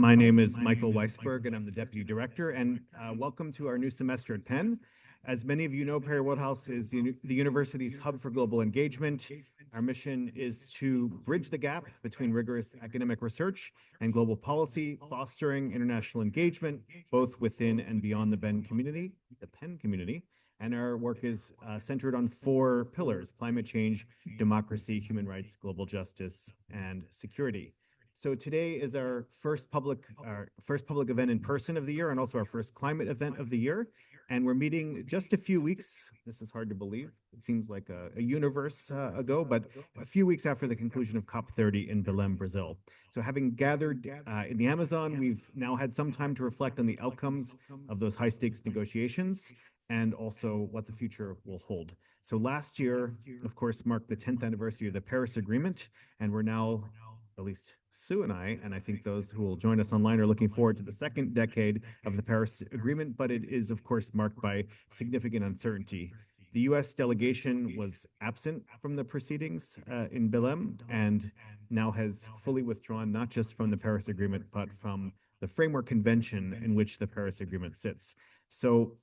My name is Michael Weisberg, and I'm the Deputy Director, and welcome to our new semester at Penn. As many of you know, Perry Wodehouse is the university's hub for global engagement. Our mission is to bridge the gap between rigorous academic research and global policy, fostering international engagement, both within and beyond the Penn community. And our work is centered on four pillars: climate change, democracy, human rights, global justice, and security. So today is our first public event in person of the year, and also our first climate event of the year. And we're meeting just a few weeks. This is hard to believe. It seems like a universe ago, but a few weeks after the conclusion of COP30 in Belém, Brazil. So having gathered in the Amazon, we've now had some time to reflect on the outcomes of those high stakes negotiations and also what the future will hold. So last year, of course, marked the 10th anniversary of the Paris Agreement, and we're now, at least Sue and I think those who will join us online are looking forward to the second decade of the Paris Agreement, but it is, of course, marked by significant uncertainty. The U.S. delegation was absent from the proceedings in Belém and now has fully withdrawn, not just from the Paris Agreement, but from the framework convention in which the Paris Agreement sits. So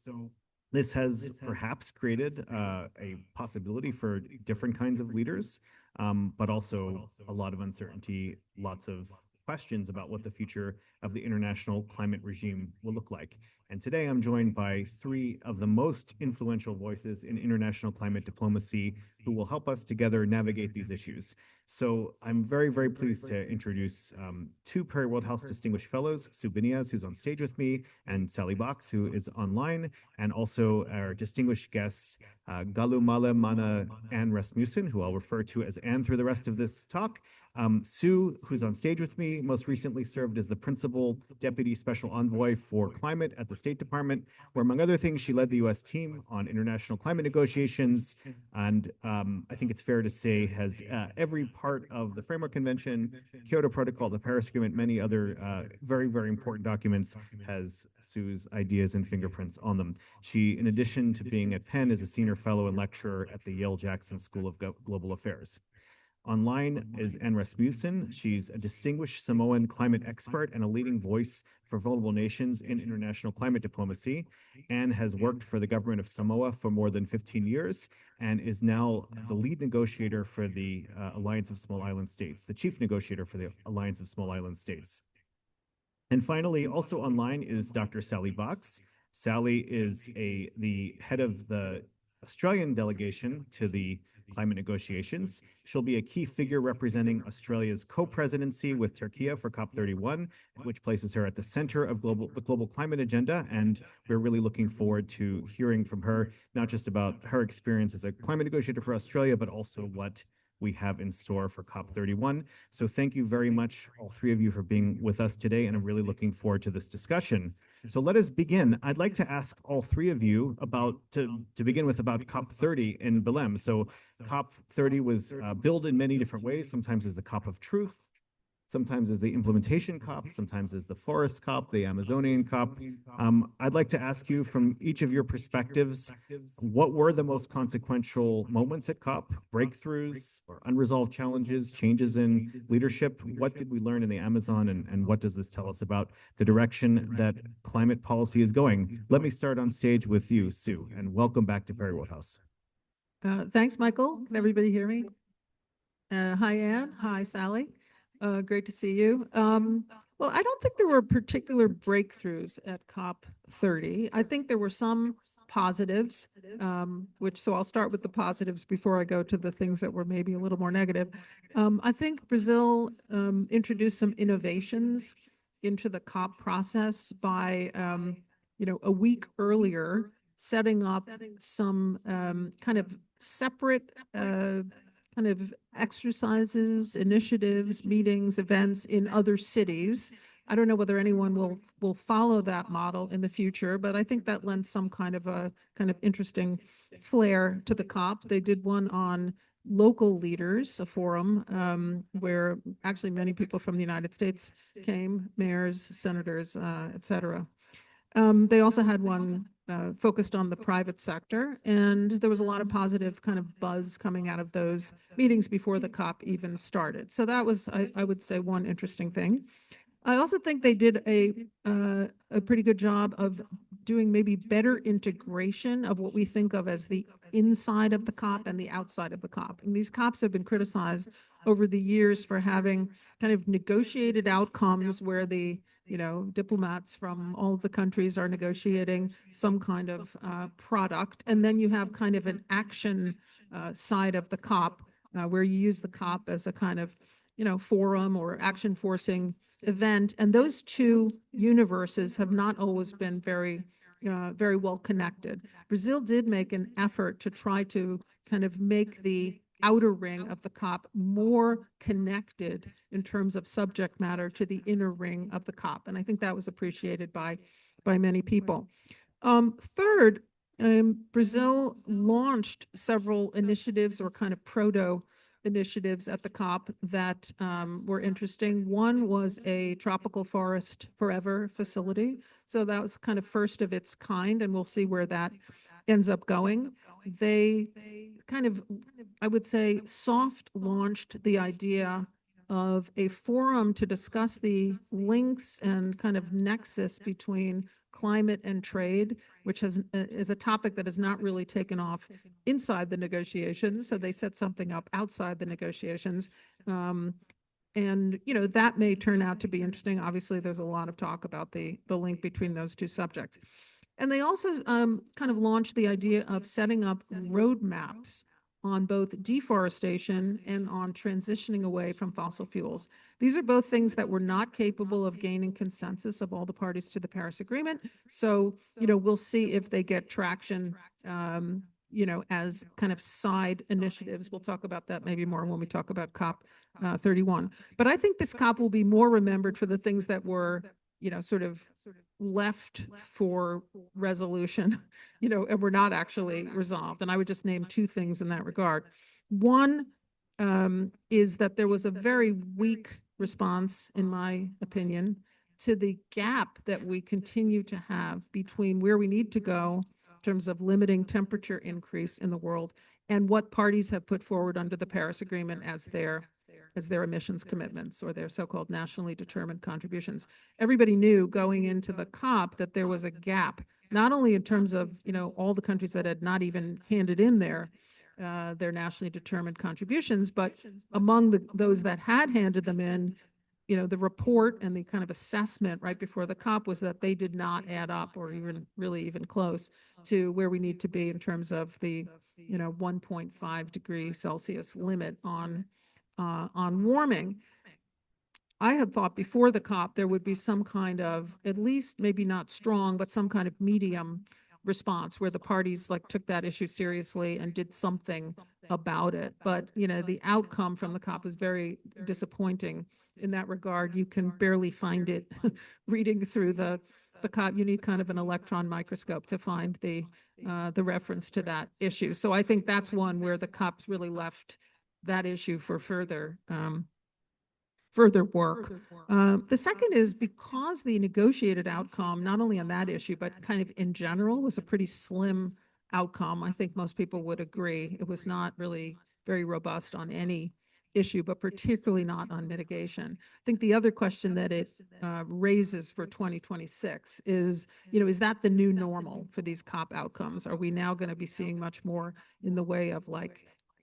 this has perhaps created a possibility for different kinds of leaders, but also a lot of uncertainty, lots of questions about what the future of the international climate regime will look like. And today I'm joined by three of the most influential voices in international climate diplomacy who will help us together navigate these issues. So I'm very, very pleased to introduce two Perry Wodehouse Distinguished Fellows, Sue Binias, who's on stage with me, and Sally Box, who is online, and also our distinguished guests, Galumale Mana Anne Rasmussen, who I'll refer to as Anne through the rest of this talk. Sue, who's on stage with me, most recently served as the Principal Deputy Special Envoy for Climate at the State Department, where, among other things, she led the U.S. team on international climate negotiations, and I think it's fair to say has every part of the Framework Convention, Kyoto Protocol, the Paris Agreement, many other very, very important documents, has Sue's ideas and fingerprints on them. She, in addition to being at Penn, is a senior fellow and lecturer at the Yale-Jackson School of Global Affairs. Online is Anne Rasmussen. She's a distinguished Samoan climate expert and a leading voice for vulnerable nations in international climate diplomacy. Anne has worked for the government of Samoa for more than 15 years and is now the lead negotiator for the Alliance of Small Island States, the chief negotiator for the Alliance of Small Island States. And finally, also online is Dr. Sally Box. Sally is the head of the Australian delegation to the climate negotiations. She'll be a key figure representing Australia's co-presidency with Turkey for COP31, which places her at the center of the global climate agenda. And we're really looking forward to hearing from her, not just about her experience as a climate negotiator for Australia, but also what we have in store for COP31. So thank you very much, all three of you, for being with us today, and I'm really looking forward to this discussion. So let us begin. I'd like to ask all three of you to begin with about COP30 in Belém. So COP30 was billed in many different ways, sometimes as the COP of truth, sometimes as the implementation COP, sometimes as the forest COP, the Amazonian COP. I'd like to ask you, from each of your perspectives, what were the most consequential moments at COP, breakthroughs or unresolved challenges, changes in leadership? What did we learn in the Amazon, and what does this tell us about the direction that climate policy is going? Let me start on stage with you, Sue, and welcome back to Perry Wodehouse. Thanks, Michael. Can everybody hear me? Hi, Anne. Hi, Sally. Great to see you. Well, I don't think there were particular breakthroughs at COP30. I think there were some positives, so I'll start with the positives before I go to the things that were maybe a little more negative. I think Brazil introduced some innovations into the COP process by, a week earlier, setting up some kind of separate kind of exercises, initiatives, meetings, events in other cities. I don't know whether anyone will follow that model in the future, but I think that lends some kind of interesting flair to the COP. They did one on local leaders, a forum where actually many people from the United States came, mayors, senators, et cetera. They also had one focused on the private sector, and there was a lot of positive kind of buzz coming out of those meetings before the COP even started. So that was, I would say, one interesting thing. I also think they did a pretty good job of doing maybe better integration of what we think of as the inside of the COP and the outside of the COP. And these COPs have been criticized over the years for having kind of negotiated outcomes where the diplomats from all of the countries are negotiating some kind of product, and then you have kind of an action side of the COP where you use the COP as a kind of forum or action forcing event. And those two universes have not always been very well connected. Brazil did make an effort to try to kind of make the outer ring of the COP more connected in terms of subject matter to the inner ring of the COP. And I think that was appreciated by many people. Third, Brazil launched several initiatives or kind of proto initiatives at the COP that were interesting. One was a tropical forest forever facility. So that was kind of first of its kind, and we'll see where that ends up going. They kind of, I would say, soft launched the idea of a forum to discuss the links and kind of nexus between climate and trade, which is a topic that has not really taken off inside the negotiations. So they set something up outside the negotiations. And that may turn out to be interesting. Obviously, there's a lot of talk about the link between those two subjects. And they also kind of launched the idea of setting up roadmaps on both deforestation and on transitioning away from fossil fuels. These are both things that were not capable of gaining consensus of all the parties to the Paris Agreement. So, we'll see if they get traction, as kind of side initiatives. We'll talk about that maybe more when we talk about COP31. But I think this COP will be more remembered for the things that were, sort of left for resolution, and were not actually resolved. And I would just name two things in that regard. One is that there was a very weak response, in my opinion, to the gap that we continue to have between where we need to go in terms of limiting temperature increase in the world and what parties have put forward under the Paris Agreement as their emissions commitments or their so-called nationally determined contributions. Everybody knew going into the COP that there was a gap, not only in terms of all the countries that had not even handed in their nationally determined contributions, but among those that had handed them in, the report and the kind of assessment right before the COP was that they did not add up or even close to where we need to be in terms of the 1.5 degree Celsius limit on warming. I had thought before the COP there would be some kind of, at least maybe not strong, but some kind of medium response where the parties took that issue seriously and did something about it. But the outcome from the COP was very disappointing in that regard. You can barely find it reading through the COP. You need kind of an electron microscope to find the reference to that issue. So I think that's one where the COP's really left that issue for further work. The second is because the negotiated outcome, not only on that issue, but kind of in general, was a pretty slim outcome. I think most people would agree. It was not really very robust on any issue, but particularly not on mitigation. I think the other question that it raises for 2026 is, is that the new normal for these COP outcomes? Are we now going to be seeing much more in the way of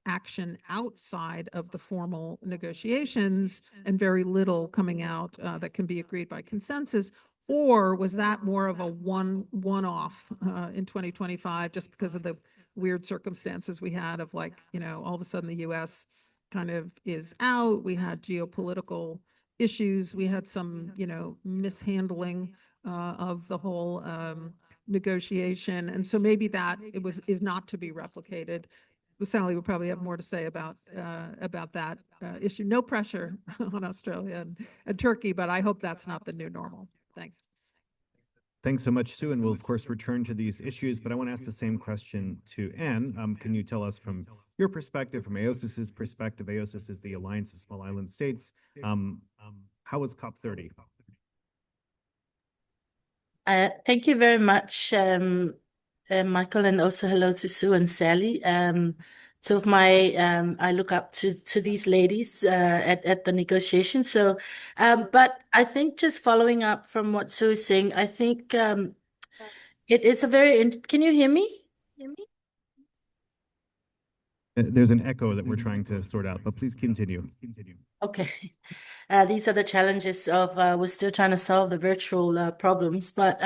action outside of the formal negotiations and very little coming out that can be agreed by consensus? Or was that more of a one-off in 2025 just because of the weird circumstances we had of all of a sudden the US kind of is out. We had geopolitical issues. We had some, mishandling of the whole negotiation. And so maybe that is not to be replicated. Sally would probably have more to say about that issue. No pressure on Australia and Turkey, but I hope that's not the new normal. Thanks. Thanks so much, Sue. And we'll, of course, return to these issues, but I want to ask the same question to Anne. Can you tell us from your perspective, from AOSIS's perspective, AOSIS is the Alliance of Small Island States, how was COP30? Thank you very much, Michael, and also hello to Sue and Sally. two of my I look up to these ladies at the negotiation. So, but I think just following up from what Sue is saying, I think it is a can you hear me? There's an echo that we're trying to sort out, but please continue. Okay. These are the challenges of we're still trying to solve the virtual problems. But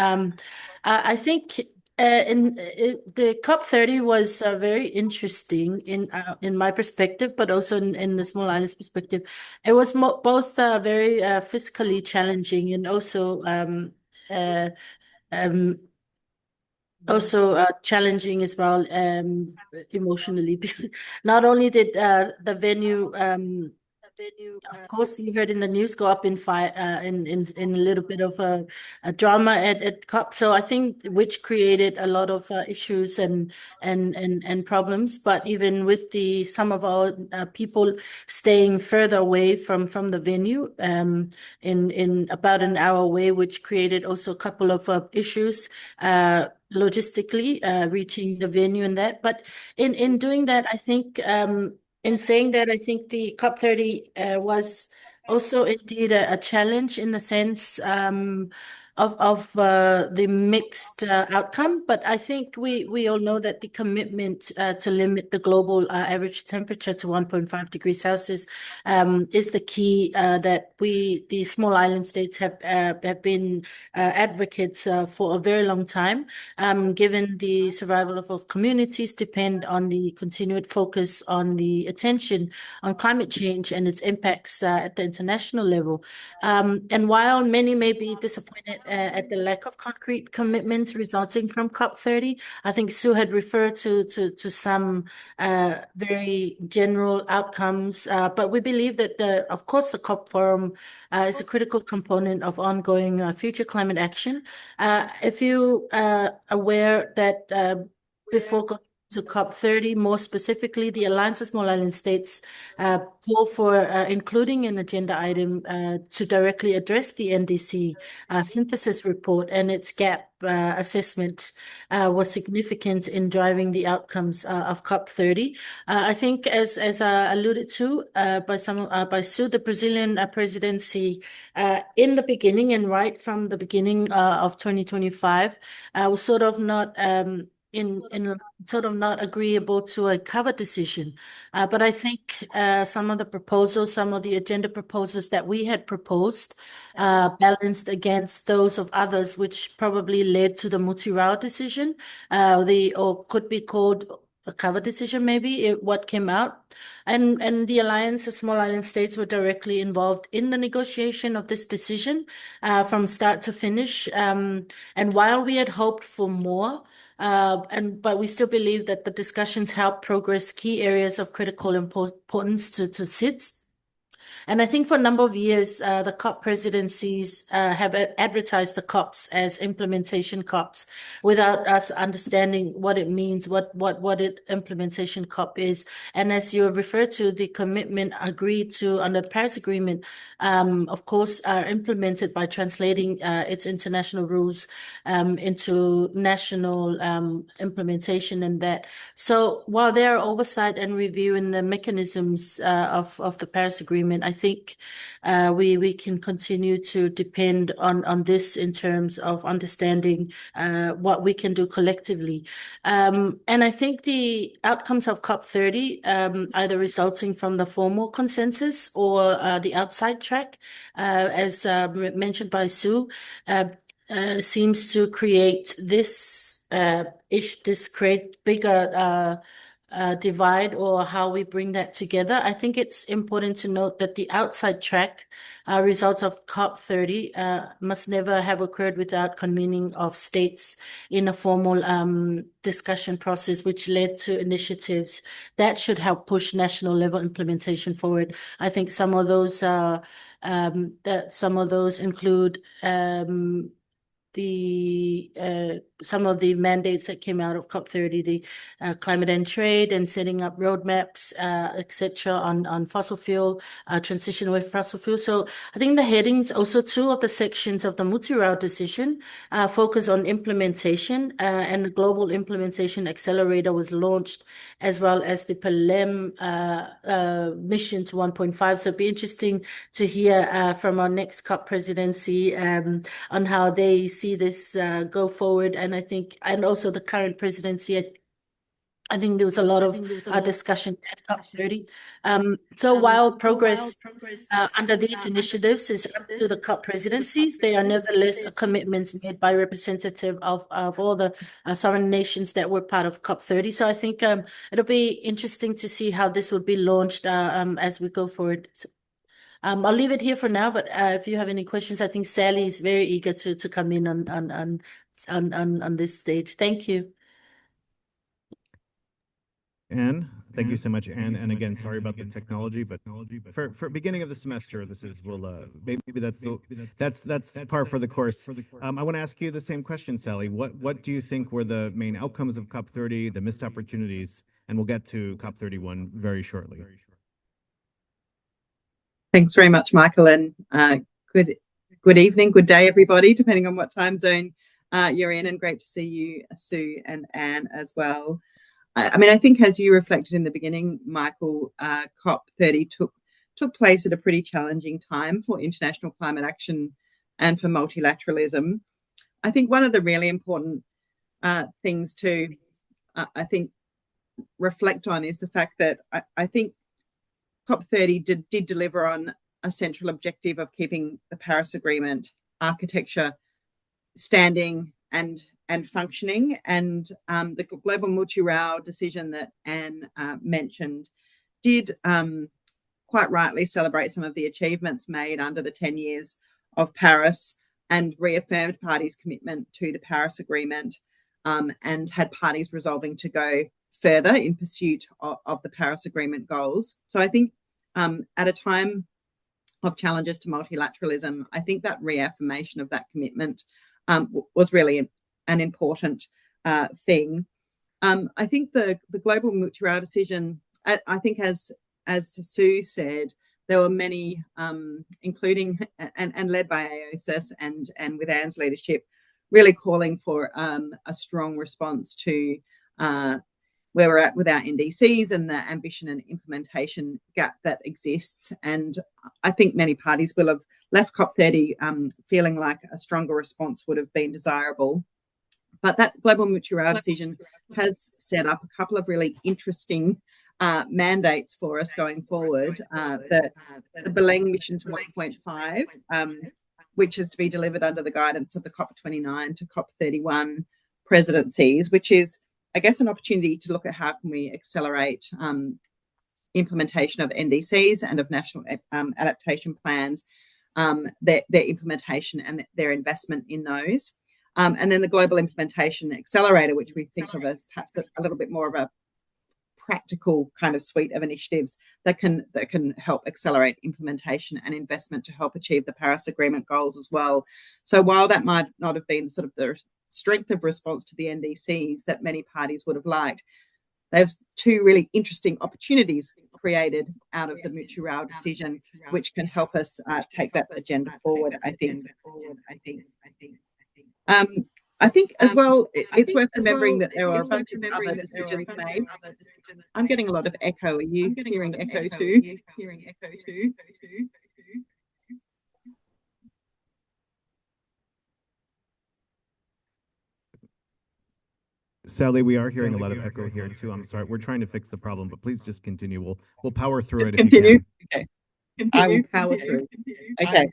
I think the COP30 was very interesting in my perspective, but also in the small islands perspective. It was both very fiscally challenging and uh, um, also challenging as well emotionally. Because not only did the venue of course, you heard in the news go up in fire in a little bit of a drama at COP. So I think which created a lot of issues and problems. But even with some of our people staying further away from the venue, in about an hour away, which created also a couple of issues logistically reaching the venue and that. But in doing that, I think. In saying that, I think the COP30 was also indeed a challenge in the sense of the mixed outcome. But I think we all know that the commitment to limit the global average temperature to 1.5 degrees Celsius is the key that the small island states have been advocates for a very long time. Given the survival of communities depend on the continued focus on the attention on climate change and its impacts at the international level. And while many may be disappointed at the lack of concrete commitments resulting from COP30, I think Sue had referred to some very general outcomes. But we believe that, of course, the COP forum is a critical component of ongoing future climate action. If you are aware that before going to COP30, more specifically, the Alliance of Small Island States call for including an agenda item to directly address the NDC synthesis report, and its gap assessment was significant in driving the outcomes of COP30. I think, as alluded to by Sue, the Brazilian presidency in the beginning and right from the beginning of 2025 was sort of not sort of not agreeable to a cover decision. But I think some of the agenda proposals that we had proposed balanced against those of others, which probably led to the multilateral decision, or could be called a cover decision, maybe, what came out. And the Alliance of Small Island States were directly involved in the negotiation of this decision from start to finish. And while we had hoped for more, but we still believe that the discussions help progress key areas of critical importance to SIDS. And I think for a number of years, the COP presidencies have advertised the COPs as implementation COPs without us understanding what it means, what implementation COP is. And as you referred to, the commitment agreed to under the Paris Agreement, of course, are implemented by translating its international rules into national implementation and that. So while there are oversight and review in the mechanisms of the Paris Agreement, I think we can continue to depend on this in terms of understanding what we can do collectively. And I think the outcomes of COP30, either resulting from the formal consensus or the outside track, as mentioned by Sue, seems to create this create bigger divide, or how we bring that together. I think it's important to note that the outside track results of COP30 must never have occurred without convening of states in a formal discussion process, which led to initiatives that should help push national level implementation forward. I think some of those include some of the mandates that came out of COP30, the climate and trade, and setting up roadmaps, etc., on fossil fuel, transition away from fossil fuel. So I think the headings, also two of the sections of the multilateral decision, focus on implementation, and the Global Implementation Accelerator was launched, as well as the PLM missions 1.5. So it'd be interesting to hear from our next COP presidency on how they see this go forward. And I think, and also the current presidency, I think there was a lot of discussion at COP30. So while progress under these initiatives is up to the COP presidencies, they are nevertheless commitments made by representative of all the sovereign nations that were part of COP30. So I think it'll be interesting to see how this would be launched as we go forward. So, I'll leave it here for now, but if you have any questions, I think Sally is very eager to come in on this stage. Thank you. Anne, thank you so much, Anne. And again, sorry about the technology, but for beginning of the semester, this is maybe that's par for the course. I want to ask you the same question, Sally. What do you think were the main outcomes of COP30, the missed opportunities, and we'll get to COP31 very shortly. Thanks very much, Michael, and good evening, good day, everybody, depending on what time zone you're in, and great to see you, Sue and Anne, as well. I mean, I think as you reflected in the beginning, Michael, COP30 took place at a pretty challenging time for international climate action and for multilateralism. I think one of the really important things to, I think, reflect on is the fact that I think COP30 did deliver on a central objective of keeping the Paris Agreement architecture standing and functioning. And the global multilateral decision that Anne mentioned did quite rightly celebrate some of the achievements made under the 10 years of Paris, and reaffirmed parties' commitment to the Paris Agreement, and had parties resolving to go further in pursuit of the Paris Agreement goals. So I think at a time of challenges to multilateralism, I think that reaffirmation of that commitment was really an important thing. I think the global multilateral decision, I think as Sue said, there were many, including and led by AOSIS and with Anne's leadership, really calling for a strong response to where we're at with our NDCs and the ambition and implementation gap that exists. And I think many parties will have left COP30 feeling like a stronger response would have been desirable. But that global multilateral decision has set up a couple of really interesting mandates for us going forward. The Belém mission to 1.5, which is to be delivered under the guidance of the COP29 to COP31 presidencies, which is, I guess, an opportunity to look at how can we accelerate implementation of NDCs and of national adaptation plans, their implementation and their investment in those. And then the Global Implementation Accelerator, which we think of as perhaps a little bit more of a practical kind of suite of initiatives that can help accelerate implementation and investment to help achieve the Paris Agreement goals as well. So while that might not have been sort of the strength of response to the NDCs that many parties would have liked, there's two really interesting opportunities created out of the multilateral decision, which can help us take that agenda forward, I think. I think as well, it's worth remembering that there are a bunch of other decisions made. I'm getting a lot of echo. Are you hearing echo too? Sally, we are hearing a lot of echo here too. I'm sorry. We're trying to fix the problem, but please just continue. We'll power through it if Continue. you can. Okay. I will power through. Okay.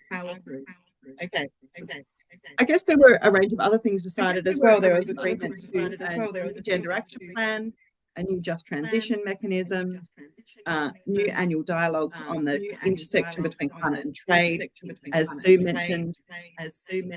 I guess there were a range of other things decided as well. There was agreement to a gender action plan, a new just transition mechanism, new annual dialogues on the intersection between climate and trade. As Sue mentioned,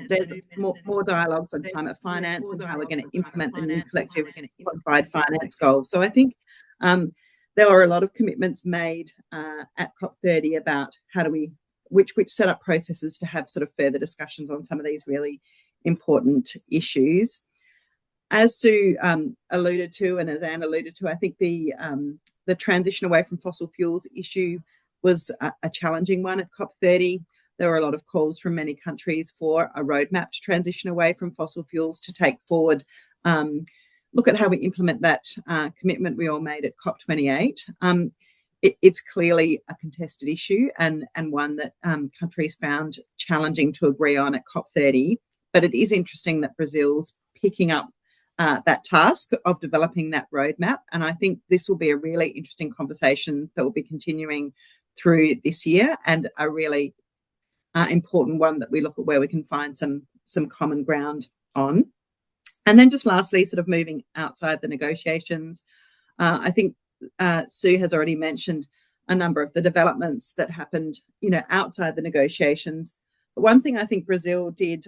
there's more dialogues on climate finance and how we're going to implement the new collective qualified finance goal. So I think there were a lot of commitments made at COP30 about how do we which set up processes to have sort of further discussions on some of these really important issues. As Sue alluded to, and as Anne alluded to, I think the transition away from fossil fuels issue was a challenging one at COP30. There were a lot of calls from many countries for a roadmap to transition away from fossil fuels, to take forward, look at how we implement that commitment we all made at COP28. It's clearly a contested issue, and one that countries found challenging to agree on at COP30. But it is interesting that Brazil's picking up that task of developing that roadmap. And I think this will be a really interesting conversation that will be continuing through this year, and a really important one that we look at where we can find some common ground on. And then just lastly, sort of moving outside the negotiations, I think Sue has already mentioned a number of the developments that happened, outside the negotiations. But one thing I think Brazil did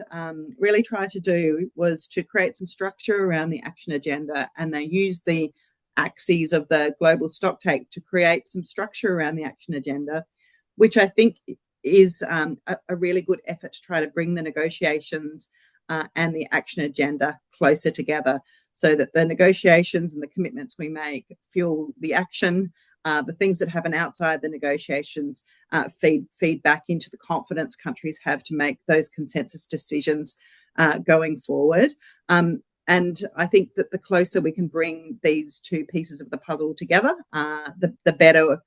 really try to do was to create some structure around the action agenda, and they used the axes of the global stocktake to create some structure around the action agenda, which I think is a really good effort to try to bring the negotiations and the action agenda closer together, so that the negotiations and the commitments we make fuel the action. The things that happen outside the negotiations feed back into the confidence countries have to make those consensus decisions going forward. And I think that the closer we can bring these two pieces of the puzzle together, the better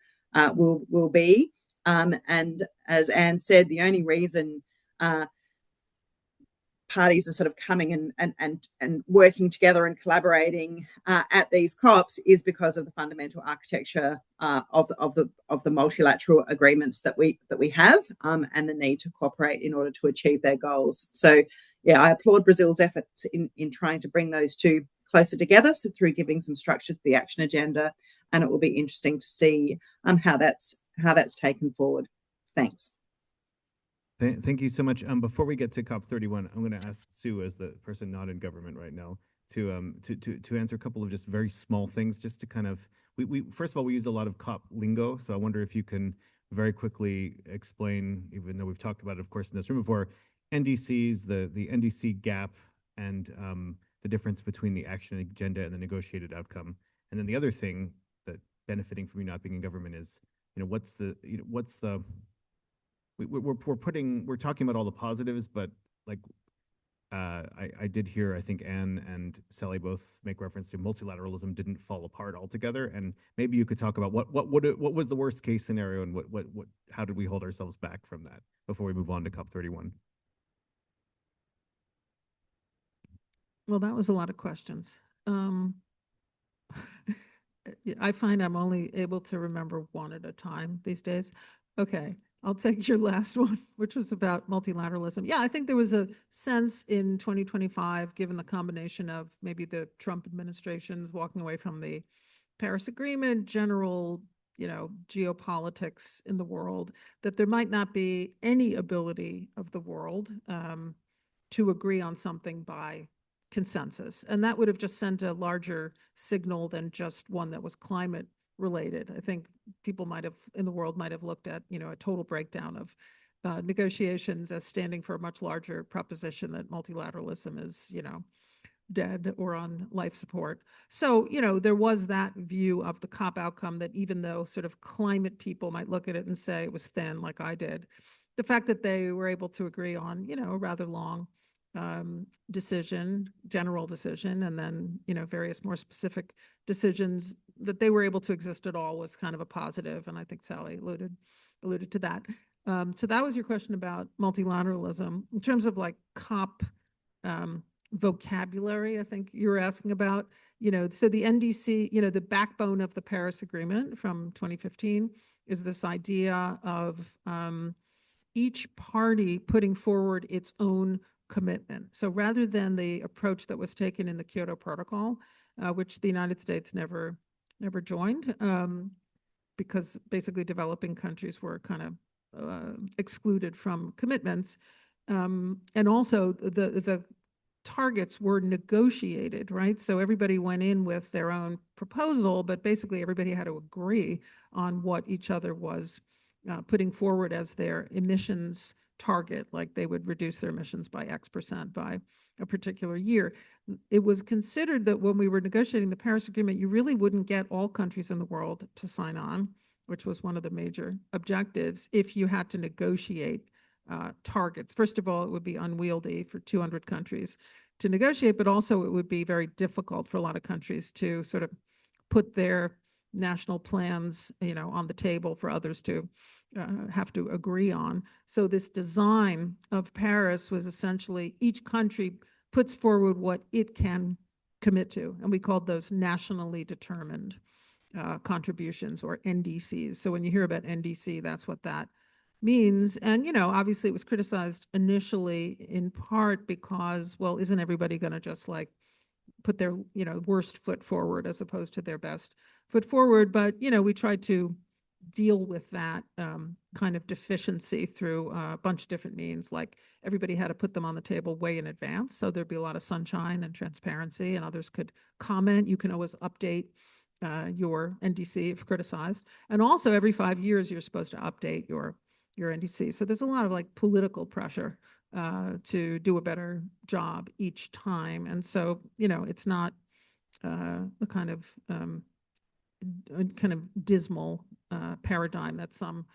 we'll be. And as Anne said, the only reason parties are sort of coming and working together and collaborating at these COPs is because of the fundamental architecture of the multilateral agreements that we have, and the need to cooperate in order to achieve their goals. So yeah, I applaud Brazil's efforts in trying to bring those two closer together, so through giving some structure to the action agenda, and it will be interesting to see how that's taken forward. Thanks. Thank you so much. Before we get to COP31, I'm going to ask Sue, as the person not in government right now, to answer a couple of just very small things, just to kind of, we first of all, we use a lot of COP lingo, so I wonder if you can very quickly explain, even though we've talked about it, of course, in this room before, NDCs, the NDC gap, and the difference between the action agenda and the negotiated outcome. And then the other thing that benefiting from you not being in government is, we're talking about all the positives, but like I did hear, I think Anne and Sally both make reference to multilateralism didn't fall apart altogether, and maybe you could talk about what was the worst case scenario, and how did we hold ourselves back from that before we move on to COP31. Well, that was a lot of questions. I find I'm only able to remember one at a time these days. Okay, I'll take your last one, which was about multilateralism. Yeah, I think there was a sense in 2025, given the combination of maybe the Trump administration's walking away from the Paris Agreement, general, geopolitics in the world, that there might not be any ability of the world to agree on something by consensus. And that would have just sent a larger signal than just one that was climate related. I think people in the world might have looked at, a total breakdown of negotiations as standing for a much larger proposition that multilateralism is, dead or on life support. So, there was that view of the COP outcome, that even though sort of climate people might look at it and say it was thin, like I did, the fact that they were able to agree on, a rather long general decision, and then, various more specific decisions, that they were able to exist at all was kind of a positive. And I think Sally alluded to that. So that was your question about multilateralism. In terms of like COP vocabulary, I think you were asking about, so the NDC, the backbone of the Paris Agreement from 2015 is this idea of each party putting forward its own commitment. So rather than the approach that was taken in the Kyoto Protocol, which the United States never joined, because basically developing countries were kind of excluded from commitments, and also the targets were negotiated, right? So everybody went in with their own proposal, but basically everybody had to agree on what each other was putting forward as their emissions target, like they would reduce their emissions by X% by a particular year. It was considered that when we were negotiating the Paris Agreement, you really wouldn't get all countries in the world to sign on, which was one of the major objectives, if you had to negotiate targets. First of all, it would be unwieldy for 200 countries to negotiate, but also it would be very difficult for a lot of countries to sort of put their national plans, on the table for others to have to agree on. So this design of Paris was essentially each country puts forward what it can commit to, and we called those nationally determined contributions, or NDCs. So when you hear about NDC, that's what that means. And, obviously it was criticized initially in part because, well, isn't everybody going to just like put their, worst foot forward as opposed to their best foot forward? But, we tried to deal with that kind of deficiency through a bunch of different means. Like everybody had to put them on the table way in advance, so there'd be a lot of sunshine and transparency, and others could comment. You can always update your NDC if criticized. And also every 5 years, you're supposed to update your NDC. So there's a lot of like political pressure to do a better job each time. And so, it's not the kind of dismal paradigm that some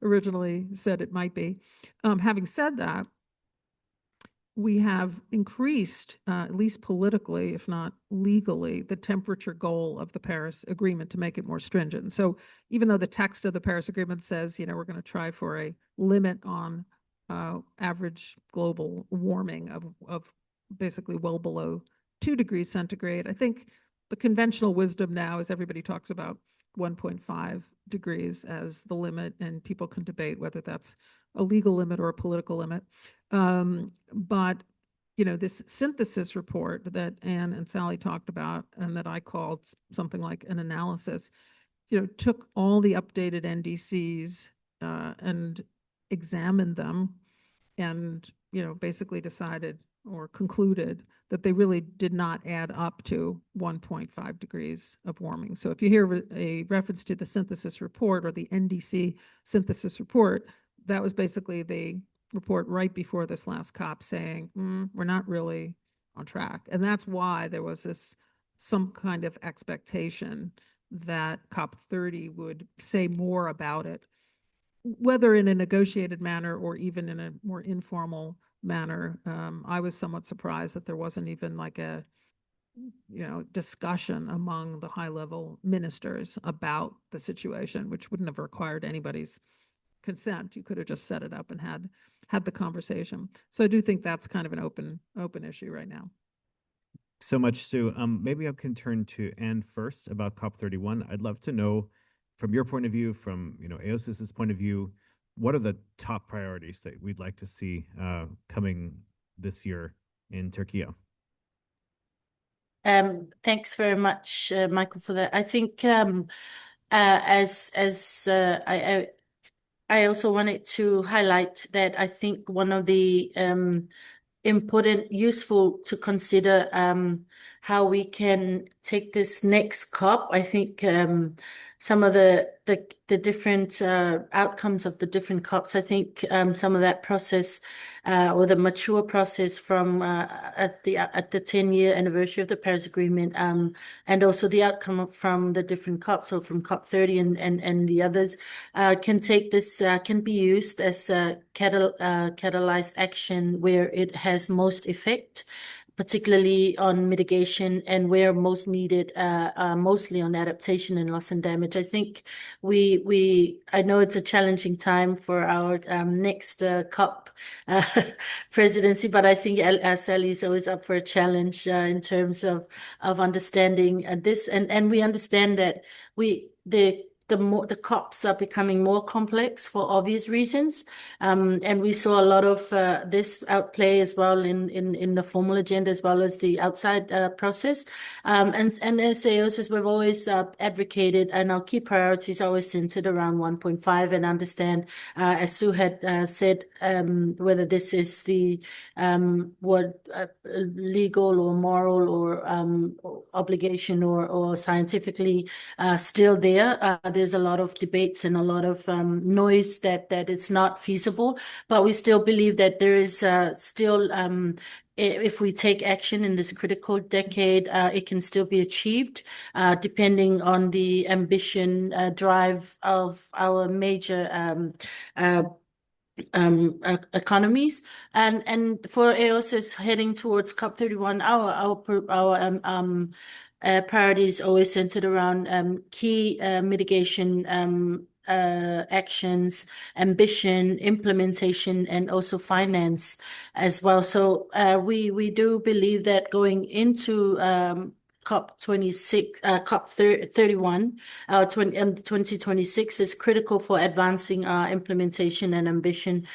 originally said it might be. Having said that, we have increased, at least politically, if not legally, the temperature goal of the Paris Agreement to make it more stringent. So even though the text of the Paris Agreement says, we're going to try for a limit on average global warming of basically well below 2 degrees centigrade, I think the conventional wisdom now is everybody talks about 1.5 degrees as the limit, and people can debate whether that's a legal limit or a political limit. But, this synthesis report that Anne and Sally talked about, and that I called something like an analysis, took all the updated NDCs and examined them and, basically decided or concluded that they really did not add up to 1.5 degrees of warming. So if you hear a reference to the synthesis report or the NDC synthesis report, that was basically the report right before this last COP saying, we're not really on track. And that's why there was some kind of expectation that COP30 would say more about it, whether in a negotiated manner or even in a more informal manner. I was somewhat surprised that there wasn't even like a discussion among the high-level ministers about the situation, which wouldn't have required anybody's consent. You could have just set it up and had the conversation. So I do think that's kind of an open issue right now. So much, Sue. Maybe I can turn to Anne first about COP31. I'd love to know, from your point of view, from AOSIS's point of view, what are the top priorities that we'd like to see coming this year in Turkey? Thanks very much, Michael, for that. I think I also wanted to highlight that I think one of the important, useful to consider how we can take this next COP. I think some of the different outcomes of the different COPs, I think some of that process or the mature process from at the 10-year anniversary of the Paris Agreement, and also the outcome from the different COPs, so from COP30 and the others, can be used as a catalyzed action where it has most effect, particularly on mitigation, and where most needed, mostly on adaptation and loss and damage. I think I know it's a challenging time for our next COP presidency, but I think Sally is always up for a challenge in terms of understanding this, and we understand that the COPs are becoming more complex for obvious reasons. And we saw a lot of this outplay as well in the formal agenda as well as the outside process. And as AOSIS, we've always advocated, and our key priorities are always centered around 1.5, and understand, as Sue had said, whether this is the legal or moral or obligation or scientifically still there. there's a lot of debates and a lot of noise that it's not feasible, but we still believe that there is still if we take action in this critical decade, it can still be achieved, depending on the ambition, drive of our major economies, and for EOS heading towards COP31, our priorities always centered around key mitigation actions, ambition, implementation, and also finance as well. So we do believe that going into COP26, COP31, 2026 is critical for advancing our implementation and ambition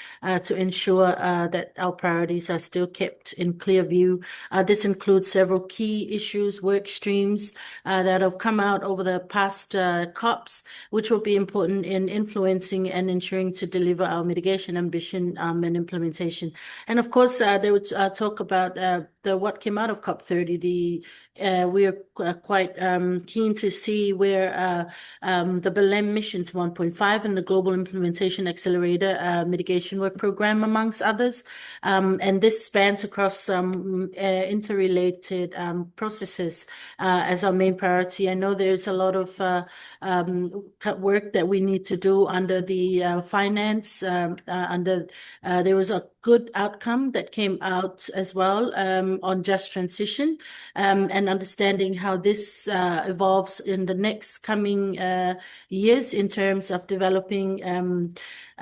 to ensure that our priorities are still kept in clear view. This includes several key issues, work streams that have come out over the past COPs, which will be important in influencing and ensuring to deliver our mitigation ambition and implementation. And of course, they would talk about what came out of COP30. We are quite keen to see where the Belém Missions 1.5 and the Global Implementation Accelerator Mitigation Work Program, amongst others. And this spans across some interrelated processes as our main priority. I know there's a lot of work that we need to do under the finance. There was a good outcome that came out as well on just transition, and understanding how this evolves in the next coming years in terms of developing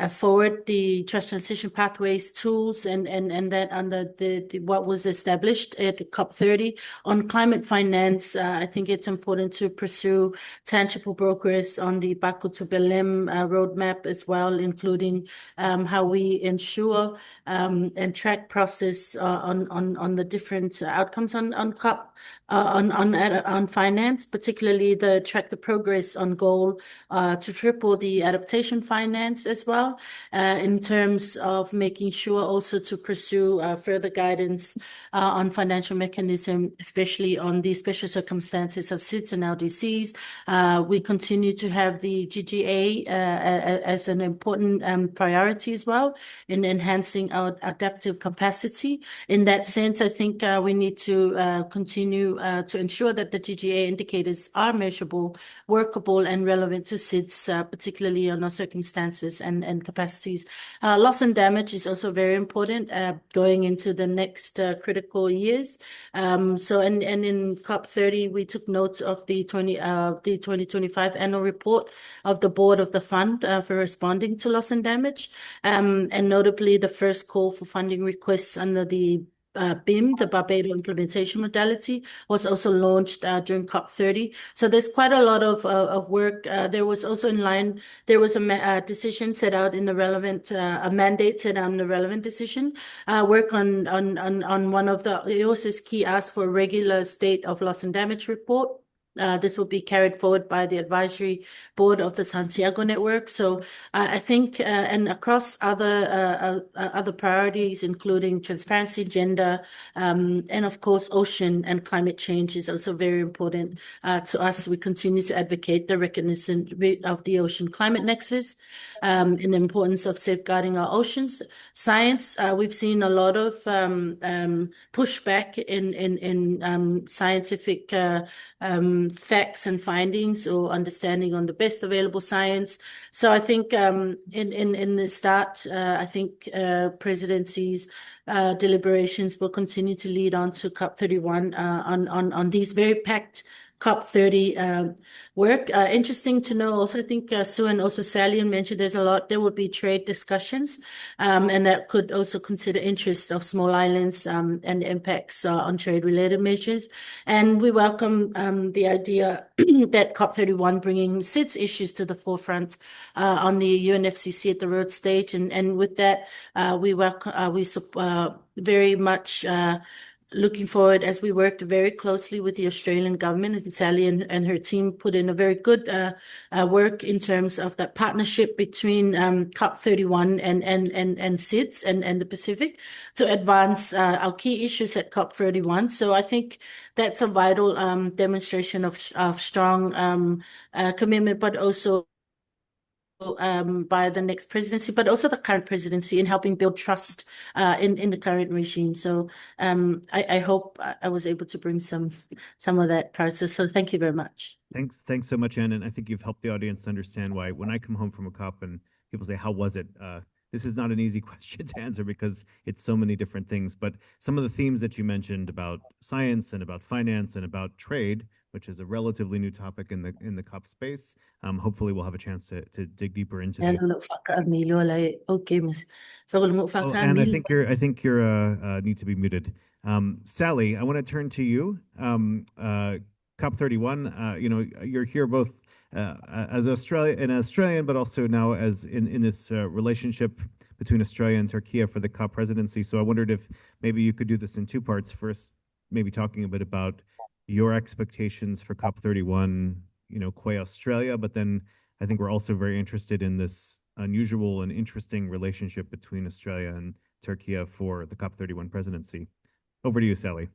forward the just transition pathways tools and that under the what was established at COP30 on climate finance. I think it's important to pursue tangible progress on the Baku to Belém roadmap as well, including how we ensure and track process on the different outcomes on COP on finance, particularly track the progress on goal to triple the adaptation finance as well, in terms of making sure also to pursue further guidance on financial mechanism, especially on the special circumstances of SIDS and LDCs. We continue to have the GGA as an important priority as well in enhancing our adaptive capacity. In that sense, I think we need to continue to ensure that the GGA indicators are measurable, workable, and relevant to SIDS, particularly on our circumstances and capacities. Loss and damage is also very important going into the next critical years. So in COP30, we took note of the 2025 annual report of the board of the fund for responding to loss and damage, and notably the first call for funding requests under the BIM, the Barbados implementation modality, was also launched during COP30. So there's quite a lot of work. There was also there was a decision set out in the relevant, a mandate set out in the relevant decision, work on one of the EOS's key asks for a regular state of loss and damage report. This will be carried forward by the advisory board of the Santiago network. So I think, and across other priorities, including transparency, gender, and of course, ocean and climate change is also very important to us. We continue to advocate the recognition of the ocean climate nexus and the importance of safeguarding our oceans. Science, we've seen a lot of pushback in scientific facts and findings or understanding on the best available science. So I think in the start, I think presidency's deliberations will continue to lead on to COP31 on these very packed COP30 work. Interesting to know also, I think Sue and also Sally mentioned there will be trade discussions, and that could also consider interest of small islands and impacts on trade-related measures. And we welcome the idea that COP31 bringing SIDS issues to the forefront on the UNFCCC at the road stage. And with that, we very much looking forward as we worked very closely with the Australian government. And Sally and her team put in a very good work in terms of that partnership between COP31 and SIDS and the Pacific to advance our key issues at COP31. So I think that's a vital demonstration of strong commitment, but also by the next presidency, but also the current presidency in helping build trust in the current regime. So I hope I was able to bring some of that process. So thank you very much. Thanks so much, Anne. And I think you've helped the audience understand why when I come home from a COP and people say, how was it? This is not an easy question to answer because it's so many different things. But some of the themes that you mentioned about science and about finance and about trade, which is a relatively new topic in the COP space, hopefully we'll have a chance to dig deeper into these. Oh, Anne, I think you're need to be muted. Sally, I want to turn to you. COP31, you're here both as an Australian, but also now as in this relationship between Australia and Turkey for the COP presidency. So I wondered if maybe you could do this in two parts. First, maybe talking a bit about your expectations for COP31, qua Australia, but then I think we're also very interested in this unusual and interesting relationship between Australia and Turkey for the COP31 presidency. Over to you, Sally.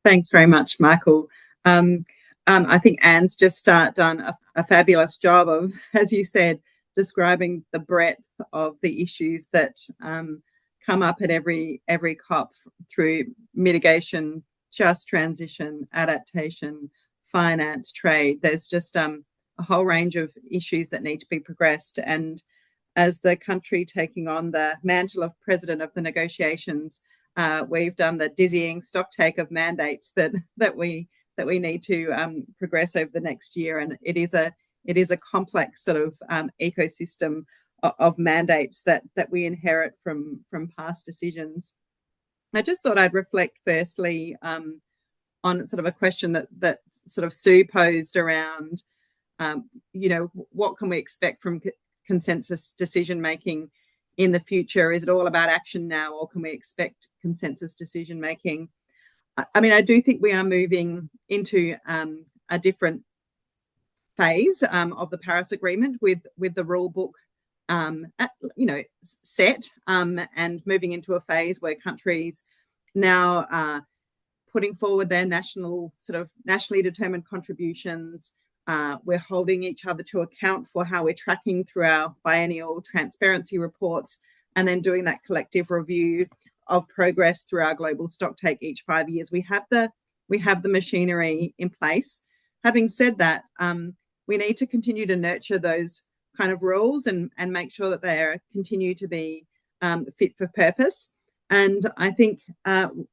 Thanks very much, Michael. I think Anne's just done a fabulous job of, as you said, describing the breadth of the issues that come up at every COP through mitigation, just transition, adaptation, finance, trade. There's just a whole range of issues that need to be progressed. And as the country taking on the mantle of president of the negotiations, we've done the dizzying stocktake of mandates that we need to progress over the next year, and it is a complex sort of ecosystem of mandates that we inherit from past decisions. I just thought I'd reflect firstly on sort of a question that sort of Sue posed around, what can we expect from consensus decision making in the future? Is it all about action now, or can we expect consensus decision making? I mean, I do think we are moving into a different phase of the Paris Agreement with the rule book, set, and moving into a phase where countries now are putting forward their nationally determined contributions. We're holding each other to account for how we're tracking through our biennial transparency reports, and then doing that collective review of progress through our global stocktake each 5 years. We have the machinery in place. Having said that, we need to continue to nurture those kind of rules and make sure that they continue to be fit for purpose. And I think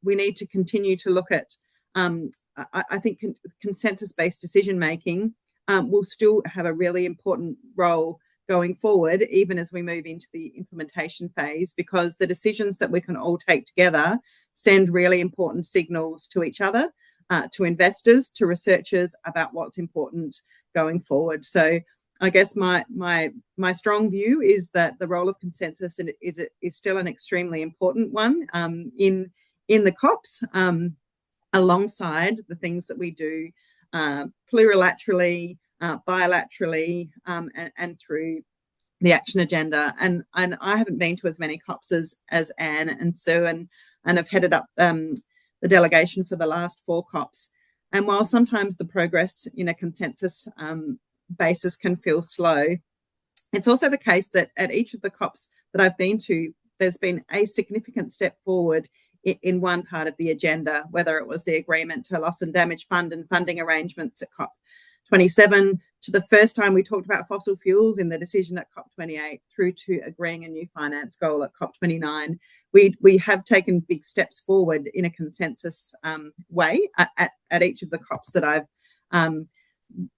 we need to continue to look at, I think consensus-based decision making will still have a really important role going forward, even as we move into the implementation phase, because the decisions that we can all take together send really important signals to each other, to investors, to researchers about what's important going forward. So I guess my strong view is that the role of consensus is still an extremely important one in the COPs, alongside the things that we do plurilaterally, bilaterally, and through the action agenda. And I haven't been to as many COPs as Anne and Sue, and have headed up the delegation for the last 4 COPs. And while sometimes the progress in a consensus basis can feel slow, it's also the case that at each of the COPs that I've been to, there's been a significant step forward in one part of the agenda, whether it was the agreement to loss and damage fund and funding arrangements at COP27, to the first time we talked about fossil fuels in the decision at COP28, through to agreeing a new finance goal at COP29. We have taken big steps forward in a consensus way at each of the COPs that I've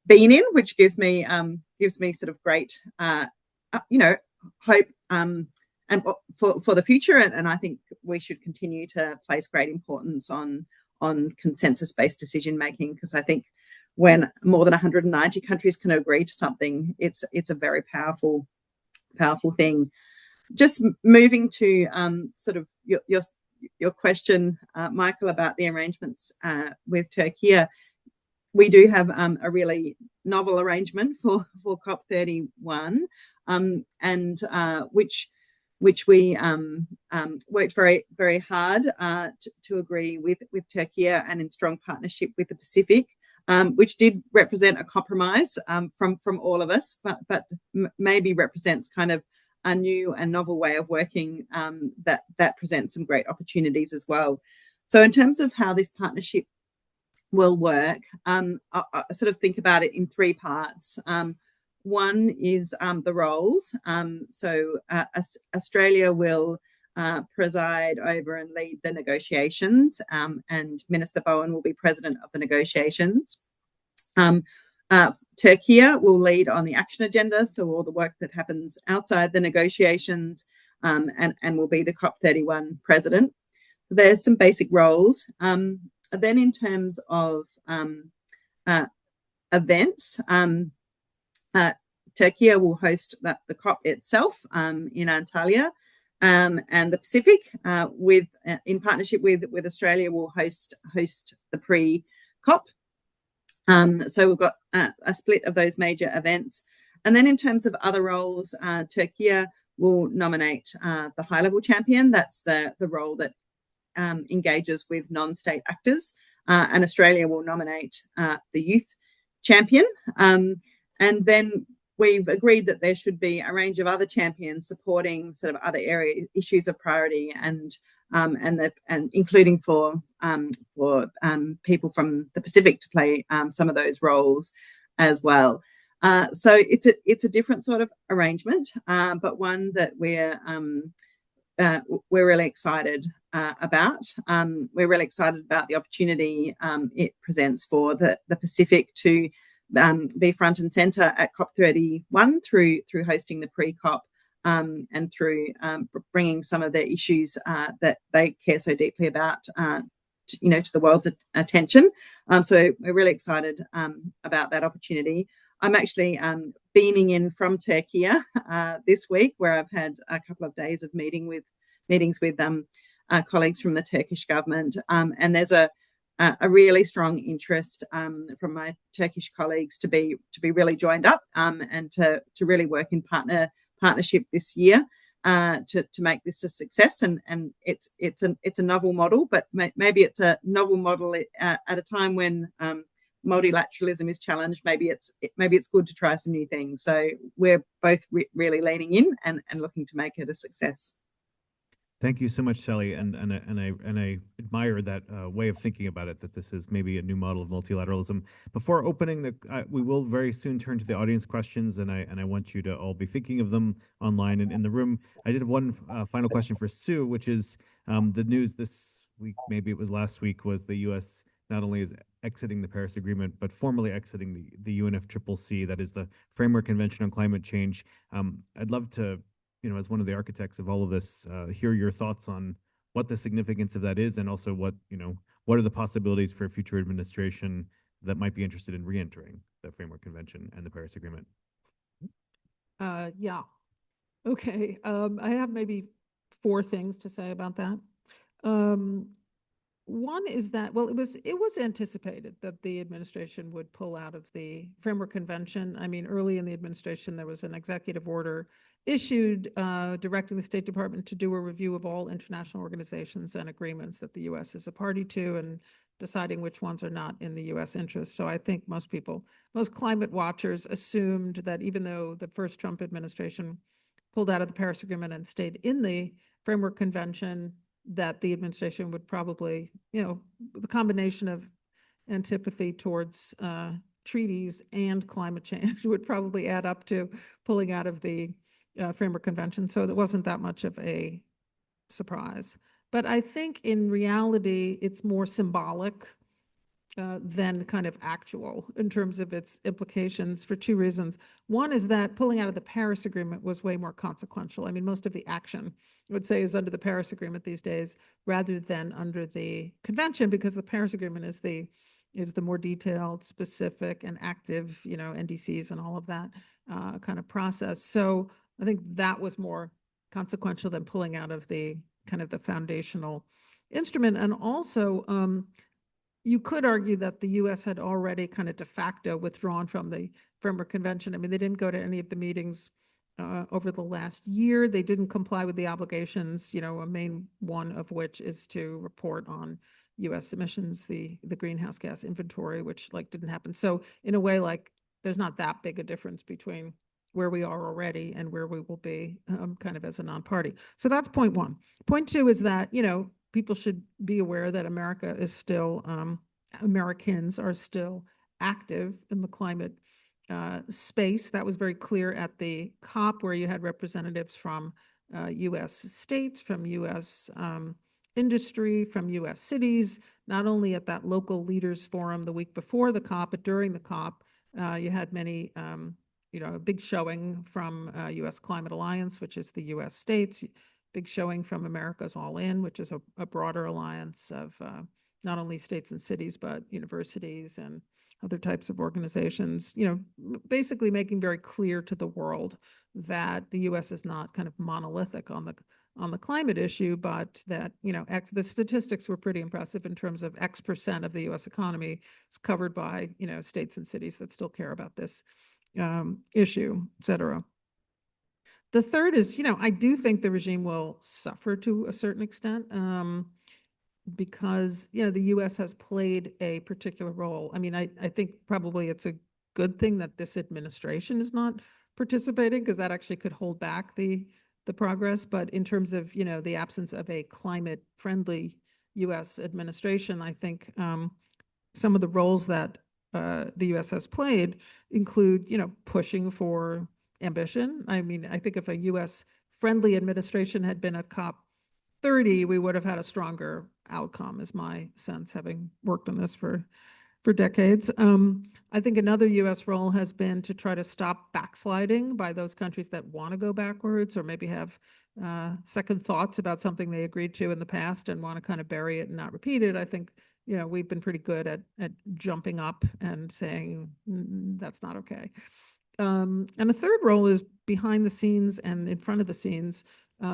been in, which gives me sort of great hope and for the future. And I think we should continue to place great importance on consensus-based decision making, because I think when more than 190 countries can agree to something, it's a very powerful thing. Just moving to sort of your question, Michael, about the arrangements with Turkey. We do have a really novel arrangement for COP31, and which we worked very, very hard to agree with Turkey, and in strong partnership with the Pacific. which did represent a compromise from all of us, but maybe represents kind of a new and novel way of working that presents some great opportunities as well. So in terms of how this partnership will work, I sort of think about it in three parts. One is the roles. So Australia will preside over and lead the negotiations, and Minister Bowen will be president of the negotiations. Turkey will lead on the action agenda, so all the work that happens outside the negotiations, and will be the COP31 president. So there's some basic roles. Then in terms of events, Turkey will host the COP itself in Antalya, and the Pacific, in partnership with Australia, will host the pre-COP. So we've got a split of those major events. And then in terms of other roles, Turkey will nominate the high-level champion. That's the role that engages with non-state actors. And Australia will nominate the youth champion. And then we've agreed that there should be a range of other champions supporting sort of other issues of priority, and including for people from the Pacific to play some of those roles as well. So it's a different sort of arrangement, but one that we're really excited about. We're really excited about the opportunity it presents for the Pacific to be front and centre at COP31 through hosting the pre-COP, and through bringing some of the issues that they care so deeply about, to the world's attention. So we're really excited about that opportunity. I'm actually beaming in from Turkey this week, where I've had a couple of days of meetings with colleagues from the Turkish government, and there's a really strong interest from my Turkish colleagues to be really joined up, and to really work in partnership this year to make this a success. And it's a novel model, but maybe it's a novel model at a time when multilateralism is challenged. Maybe it's good to try some new things. So we're both really leaning in and looking to make it a success. Thank you so much, Sally, and I admire that way of thinking about it, that this is maybe a new model of multilateralism. Before opening we will very soon turn to the audience questions, and I want you to all be thinking of them online and in the room. I did have one final question for Sue, which is the news this week, maybe it was last week, was the U.S. not only is exiting the Paris Agreement, but formally exiting the UNFCCC, that is the Framework Convention on Climate Change. I'd love to, as one of the architects of all of this, hear your thoughts on what the significance of that is, and also what are the possibilities for a future administration that might be interested in re-entering the Framework Convention and the Paris Agreement. Yeah. Okay. I have maybe 4 things to say about that. One is that, well, it was anticipated that the administration would pull out of the Framework Convention. I mean, early in the administration, there was an executive order issued directing the State Department to do a review of all international organizations and agreements that the U.S. is a party to, and deciding which ones are not in the U.S. interest. So I think most climate watchers assumed that even though the first Trump administration pulled out of the Paris Agreement and stayed in the Framework Convention, that the administration would probably, the combination of antipathy towards treaties and climate change would probably add up to pulling out of the Framework Convention. So it wasn't that much of a surprise. But I think in reality, it's more symbolic than kind of actual in terms of its implications, for 2 reasons. One is that pulling out of the Paris Agreement was way more consequential. I mean, most of the action, I would say, is under the Paris Agreement these days rather than under the convention, because the Paris Agreement is the more detailed, specific, and active, NDCs and all of that kind of process. So I think that was more consequential than pulling out of the kind of the foundational instrument. And also, you could argue that the U.S. had already kind of de facto withdrawn from the Framework Convention. I mean, they didn't go to any of the meetings over the last year. They didn't comply with the obligations, a main one of which is to report on U.S. emissions, the greenhouse gas inventory, which didn't happen. So in a way, there's not that big a difference between where we are already and where we will be kind of as a non-party. So that's point one. Point two is that, people should be aware that America is still, Americans are still active in the climate space. That was very clear at the COP, where you had representatives from U.S. states, from U.S. Industry, from U.S. cities, not only at that local leaders forum the week before the COP, but during the COP, you had many, a big showing from U.S. Climate Alliance, which is the U.S. states, big showing from America's All In, which is a broader alliance of not only states and cities, but universities and other types of organizations, basically making very clear to the world that the U.S. is not kind of monolithic on the climate issue, but that, the statistics were pretty impressive in terms of X% of the U.S. economy is covered by, states and cities that still care about this issue, et cetera. The third is, I do think the regime will suffer to a certain extent because, the U.S. has played a particular role. I mean, I think probably it's a good thing that this administration is not participating, because that actually could hold back the progress. But in terms of, the absence of a climate-friendly U.S. administration, I think some of the roles that the U.S. has played include, pushing for ambition. I mean, I think if a U.S. friendly administration had been at COP30, we would have had a stronger outcome, is my sense, having worked on this for decades. I think another U.S. role has been to try to stop backsliding by those countries that want to go backwards, or maybe have second thoughts about something they agreed to in the past and want to kind of bury it and not repeat it. I think, we've been pretty good at jumping up and saying, that's not okay. And a third role is behind the scenes and in front of the scenes,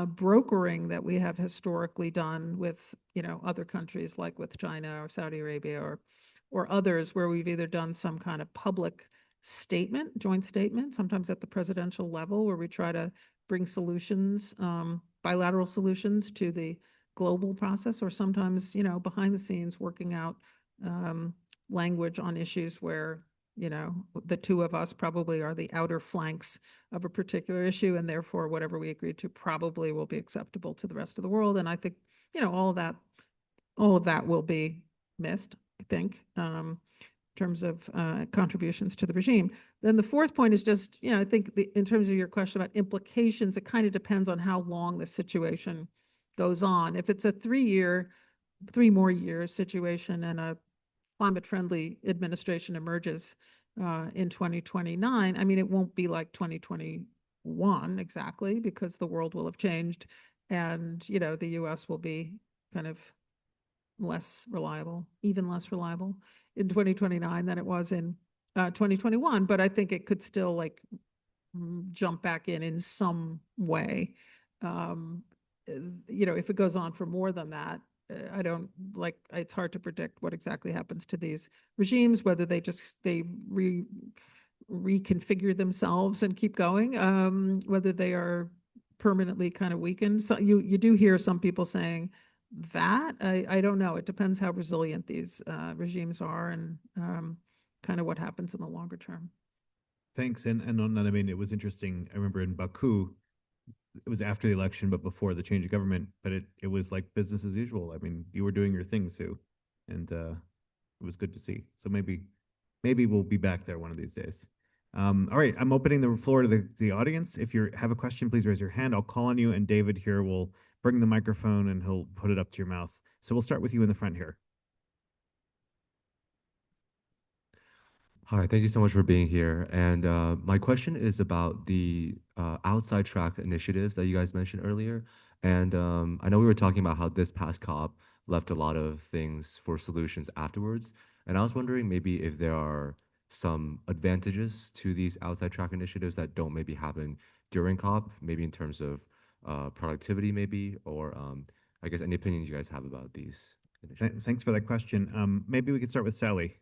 brokering that we have historically done with, other countries, like with China or Saudi Arabia or others, where we've either done some kind of public statement, joint statement, sometimes at the presidential level, where we try to bring solutions, bilateral solutions to the global process, or sometimes, behind the scenes working out language on issues where, the two of us probably are the outer flanks of a particular issue, and therefore whatever we agreed to probably will be acceptable to the rest of the world. And I think, all of that will be missed, I think, in terms of contributions to the regime. Then the fourth point is just, I think in terms of your question about implications, it kind of depends on how long the situation goes on. If it's a 3 more years situation, and a climate-friendly administration emerges in 2029, I mean, it won't be like 2021 exactly, because the world will have changed, and, the U.S. will be kind of less reliable, even less reliable in 2029 than it was in 2021. But I think it could still jump back in some way. If it goes on for more than that, it's hard to predict what exactly happens to these regimes, whether they reconfigure themselves and keep going, whether they are permanently kind of weakened. So you do hear some people saying that. I don't know. It depends how resilient these regimes are, and kind of what happens in the longer term. Thanks. And on that, I mean, it was interesting. I remember in Baku, it was after the election, but before the change of government, but it was like business as usual. I mean, you were doing your thing, Sue, and it was good to see. So maybe we'll be back there one of these days. All right, I'm opening the floor to the audience. If you have a question, please raise your hand. I'll call on you, and David here will bring the microphone and he'll put it up to your mouth. So we'll start with you in the front here. Hi, thank you so much for being here. And my question is about the outside track initiatives that you guys mentioned earlier. And I know we were talking about how this past COP left a lot of things for solutions afterwards. And I was wondering maybe if there are some advantages to these outside track initiatives that don't maybe happen during COP, maybe in terms of productivity, maybe, or I guess any opinions you guys have about these initiatives. Thanks for that question. Maybe we could start with Sally.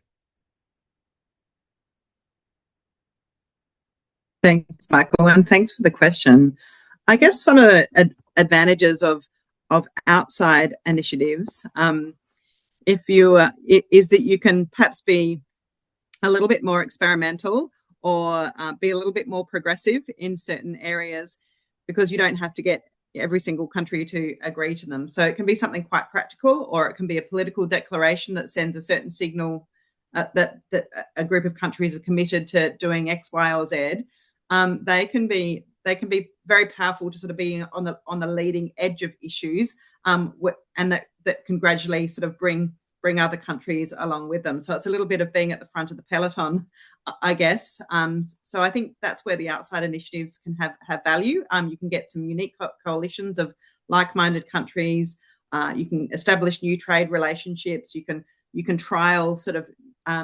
Thanks, Michael, and thanks for the question. I guess some of the advantages of outside initiatives, if you is that you can perhaps be a little bit more experimental or be a little bit more progressive in certain areas because you don't have to get every single country to agree to them. So it can be something quite practical, or it can be a political declaration that sends a certain signal that a group of countries are committed to doing X, Y, or Z. They can be very powerful to sort of be on the leading edge of issues, and that can gradually sort of bring other countries along with them. So it's a little bit of being at the front of the peloton, I guess. So I think that's where the outside initiatives can have value. You can get some unique coalitions of like-minded countries. You can establish new trade relationships. You can trial sort of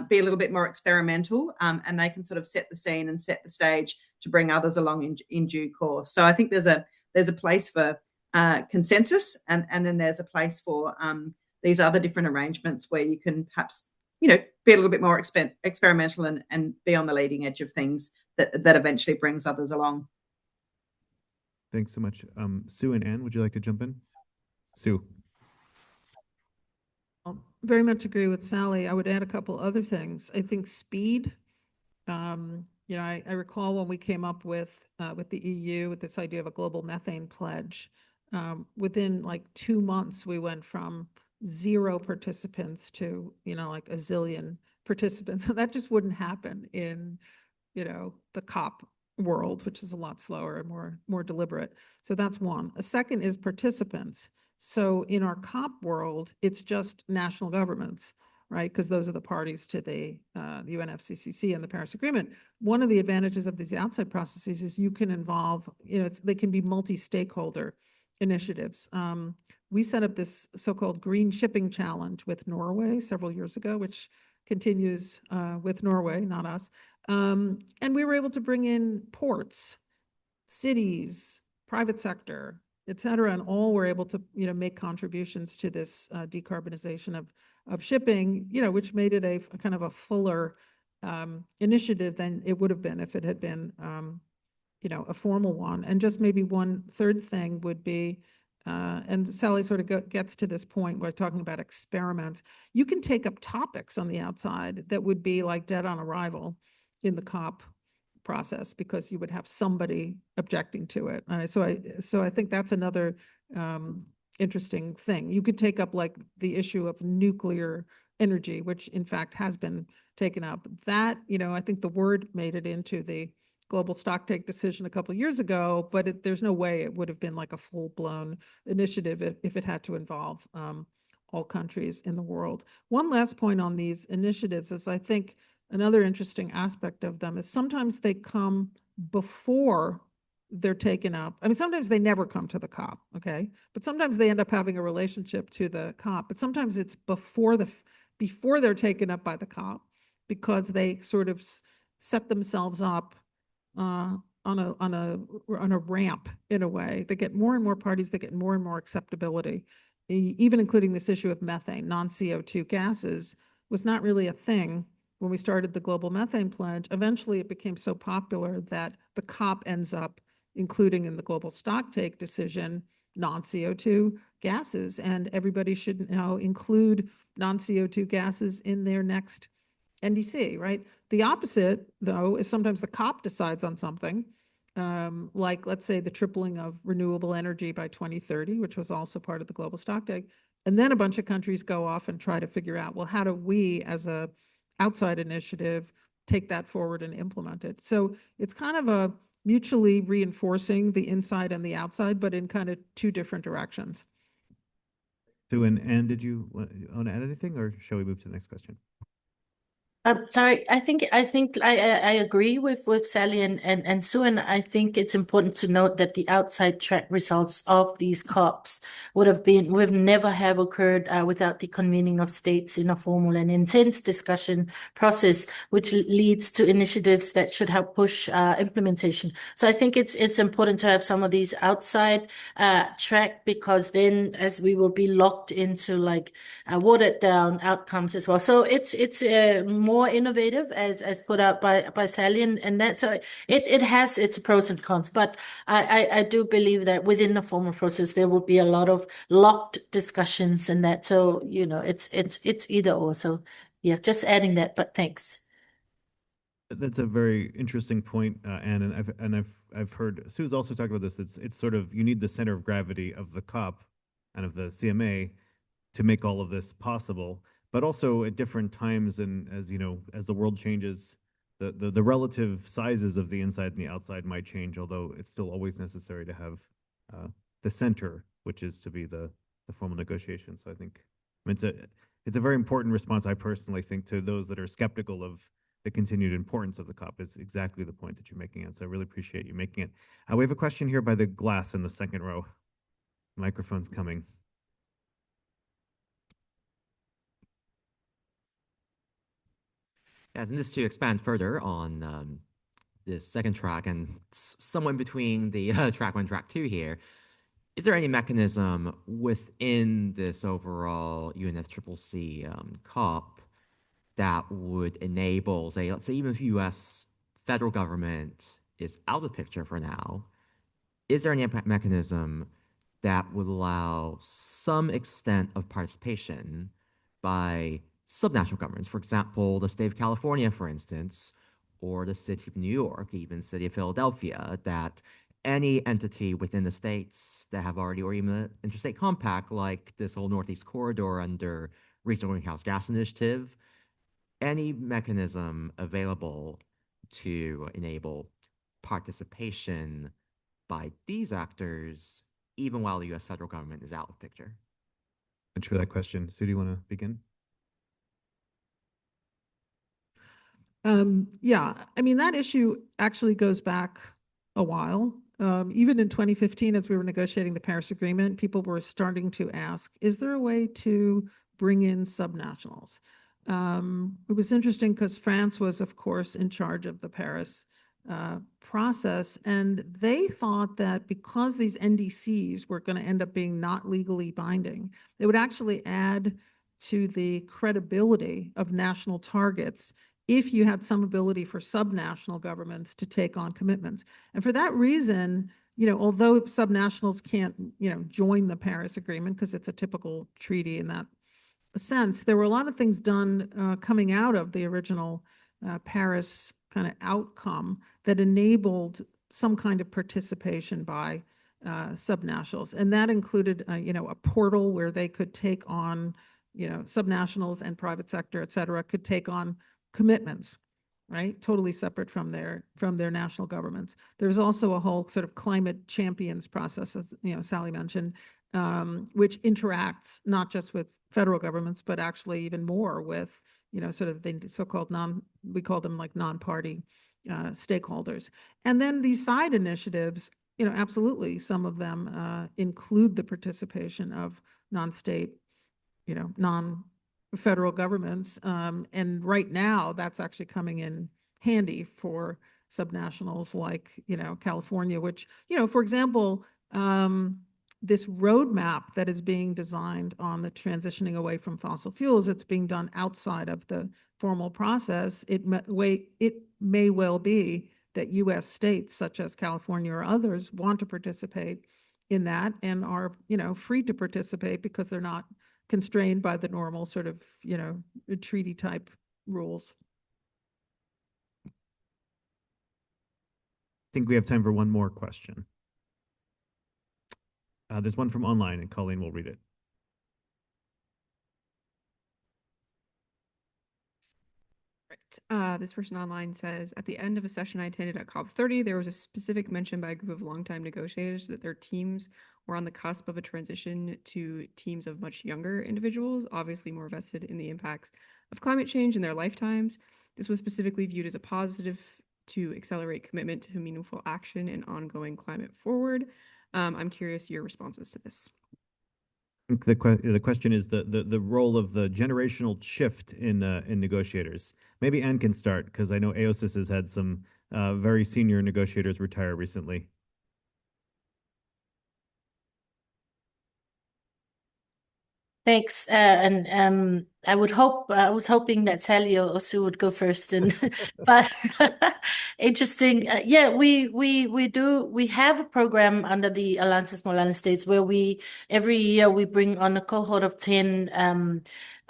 be a little bit more experimental, and they can sort of set the scene and set the stage to bring others along in due course. So I think there's a place for consensus, and then there's a place for these other different arrangements where you can perhaps, be a little bit more experimental and be on the leading edge of things that eventually brings others along. Thanks so much. Sue and Anne, would you like to jump in? Sue. Very much agree with Sally. I would add a couple other things. I think speed. I recall when we came up with the EU with this idea of a global methane pledge. Within like 2 months, we went from 0 participants to like a zillion participants. That just wouldn't happen in the COP world, which is a lot slower and more deliberate. So that's one. A second is participants. So in our COP world, it's just national governments, right? Because those are the parties to the UNFCCC and the Paris Agreement. One of the advantages of these outside processes is you can involve, they can be multi-stakeholder initiatives. We set up this so-called Green Shipping Challenge with Norway several years ago, which continues with Norway, not us. And we were able to bring in ports, cities, private sector, et cetera, and all were able to make contributions to this decarbonization of shipping, which made it a kind of a fuller initiative than it would have been if it had been a formal one. And just maybe one third thing would be, and Sally sort of gets to this point, we're talking about experiments. You can take up topics on the outside that would be like dead on arrival in the COP process because you would have somebody objecting to it. So I think that's another interesting thing. You could take up like the issue of nuclear energy, which in fact has been taken up. That, I think the word made it into the global stocktake decision a couple of years ago, but there's no way it would have been like a full-blown initiative if it had to involve all countries in the world. One last point on these initiatives is I think another interesting aspect of them is sometimes they come before they're taken up. I mean, sometimes they never come to the COP, okay? But sometimes they end up having a relationship to the COP. But sometimes it's before they're taken up by the COP because they sort of set themselves up on a ramp in a way. They get more and more parties, they get more and more acceptability, even including this issue of methane. Non-CO2 gases was not really a thing when we started the global methane pledge. Eventually it became so popular that the COP ends up including in the global stocktake decision non-CO2 gases, and everybody should now include non-CO2 gases in their next NDC, right? The opposite, though, is sometimes the COP decides on something, like let's say the tripling of renewable energy by 2030, which was also part of the global stocktake, and then a bunch of countries go off and try to figure out, well, how do we as a outside initiative take that forward and implement it? So it's kind of a mutually reinforcing the inside and the outside, but in kind of two different directions. Sue and Anne, did you want to add anything, or shall we move to the next question? Sorry, I think I agree with Sally and Sue, and I think it's important to note that the outside track results of these COPs would never have occurred without the convening of states in a formal and intense discussion process, which leads to initiatives that should help push implementation. So I think it's important to have some of these outside track, because then as we will be locked into like watered down outcomes as well. So it's more more innovative, as put out by Sally, and that. So it has its pros and cons, but I do believe that within the formal process there will be a lot of locked discussions and that. So it's either or. So yeah, just adding that. But thanks. That's a very interesting point, Anne, and I've heard Sue's also talked about this. It's sort of you need the center of gravity of the COP and of the CMA to make all of this possible, but also at different times and as you know, as the world changes, the relative sizes of the inside and the outside might change, although it's still always necessary to have the center, which is to be the formal negotiation. So I think it's a very important response, I personally think, to those that are skeptical of the continued importance of the COP is exactly the point that you're making. And so I really appreciate you making it. We have a question here by the glass in the second row. Microphone's coming. Yes, and just to expand further on this second track and somewhere in between the track one, track two here, is there any mechanism within this overall UNFCCC COP that would enable, say, let's say even if U.S. federal government is out of the picture for now, is there any mechanism that would allow some extent of participation by subnational governments? For example, the state of California, for instance, or the city of New York, even city of Philadelphia, that any entity within the states that have already, or even an interstate compact, like this whole Northeast corridor under Regional Greenhouse Gas Initiative, any mechanism available to enable participation by these actors, even while the US federal government is out of the picture? Thanks for that question. Sue, do you want to begin? Yeah, I mean, that issue actually goes back a while. Even in 2015, as we were negotiating the Paris Agreement, people were starting to ask, is there a way to bring in subnationals? It was interesting because France was, of course, in charge of the Paris process, and they thought that because these NDCs were going to end up being not legally binding, it would actually add to the credibility of national targets if you had some ability for subnational governments to take on commitments. And for that reason, you know, although subnationals can't, you know, join the Paris Agreement because it's a typical treaty in that sense, there were a lot of things done coming out of the original Paris kind of outcome that enabled some kind of participation by subnationals. And that included, you know, a portal where they could take on, you know, subnationals and private sector, et cetera, could take on commitments, right? Totally separate from their national governments. There's also a whole sort of climate champions process, as you know, Sally mentioned, which interacts not just with federal governments, but actually even more with, you know, sort of the so-called we call them like non-party stakeholders. And then these side initiatives, you know, absolutely, some of them include the participation of non-state, you know, non-federal governments. And right now, that's actually coming in handy for subnationals like, you know, California, which, you know, for example, this roadmap that is being designed on the transitioning away from fossil fuels, it's being done outside of the formal process. It may well be that U.S. states such as California or others want to participate in that and are, you know, free to participate because they're not constrained by the normal sort of, you know, treaty type rules. I think we have time for one more question. There's one from online, and Colleen will read it. Right. This person online says, at the end of a session I attended at COP30, there was a specific mention by a group of longtime negotiators that their teams were on the cusp of a transition to teams of much younger individuals, obviously more vested in the impacts of climate change in their lifetimes. This was specifically viewed as a positive to accelerate commitment to meaningful action and ongoing climate forward. I'm curious your responses to this. I think the question is the role of the generational shift in negotiators. Maybe Anne can start because I know AOSIS has had some very senior negotiators retire recently. Thanks. And I was hoping that Sally or Sue would go first, and but interesting. Yeah, we have a program under the Alliance of Small Island States where every year we bring on a cohort of 10.